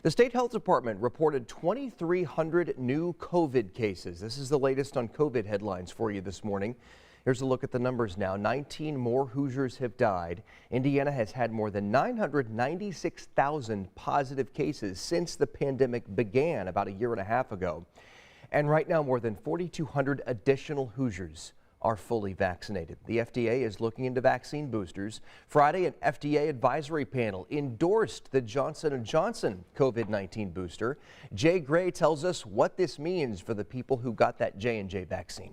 The state health department reported 2,300 new COVID cases. This is the latest on COVID headlines for you this morning. Here's a look at the numbers now. 19 more Hoosiers have died. Indiana has had more than 996,000 positive cases since the pandemic began about a year and a half ago. And right now, more than 4,200 additional Hoosiers are fully vaccinated. The FDA is looking into vaccine boosters. Friday, an FDA advisory panel endorsed the Johnson & Johnson COVID-19 booster. Jay Gray tells us what this means for the people who got that J&J vaccine.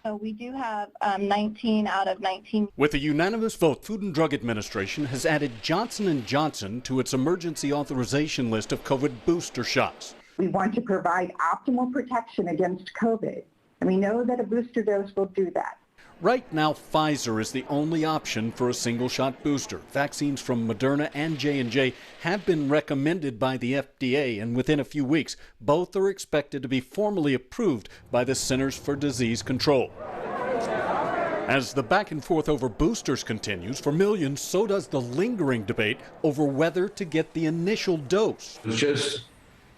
So we do have 19 out of 19. With a unanimous vote, Food and Drug Administration has added Johnson & Johnson to its emergency authorization list of COVID booster shots. We want to provide optimal protection against COVID, and we know that a booster dose will do that. Right now, Pfizer is the only option for a single-shot booster. Vaccines from Moderna and J&J have been recommended by the FDA, and within a few weeks, both are expected to be formally approved by the Centers for Disease Control. As the back and forth over boosters continues, for millions, so does the lingering debate over whether to get the initial dose. It's just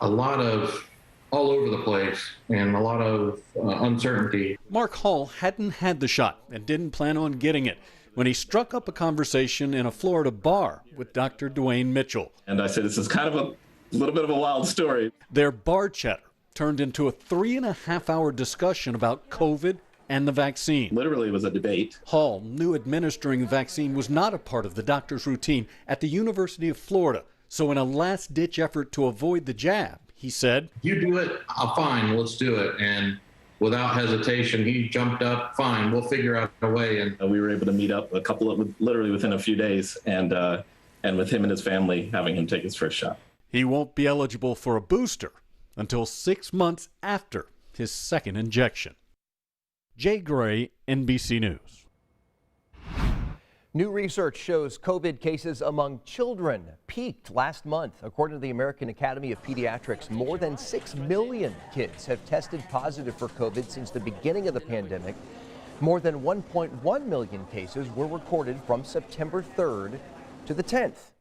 a lot of all over the place and a lot of uncertainty. Mark Hall hadn't had the shot and didn't plan on getting it when he struck up a conversation in a Florida bar with Dr. Dwayne Mitchell. And I said, this is kind of a little bit of a wild story. Their bar chatter turned into a 3.5-hour discussion about COVID and the vaccine. Literally, it was a debate. Hall knew administering the vaccine was not a part of the doctor's routine at the University of Florida. So in a last-ditch effort to avoid the jab, he said, "You do it, fine, let's do it." And without hesitation, he jumped up, "Fine, we'll figure out a way." And we were able to meet up literally within a few days, and with him and his family having him take his first shot. He won't be eligible for a booster until 6 months after his second injection. Jay Gray, NBC News. New research shows COVID cases among children peaked last month. According to the American Academy of Pediatrics, more than 6 million kids have tested positive for COVID since the beginning of the pandemic. More than 1.1 million cases were recorded from September 3rd to the 10th.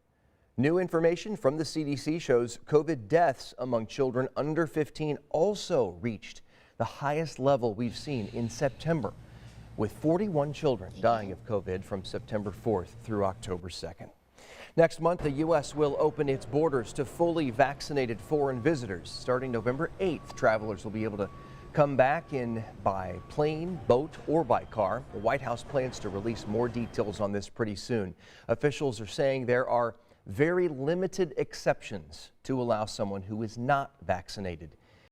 New information from the CDC shows COVID deaths among children under 15 also reached the highest level we've seen in September, with 41 children dying of COVID from September 4th through October 2nd. Next month, the U.S. will open its borders to fully vaccinated foreign visitors. Starting November 8th, travelers will be able to come back in by plane, boat, or by car. The White House plans to release more details on this pretty soon. Officials are saying there are very limited exceptions to allow someone who is not vaccinated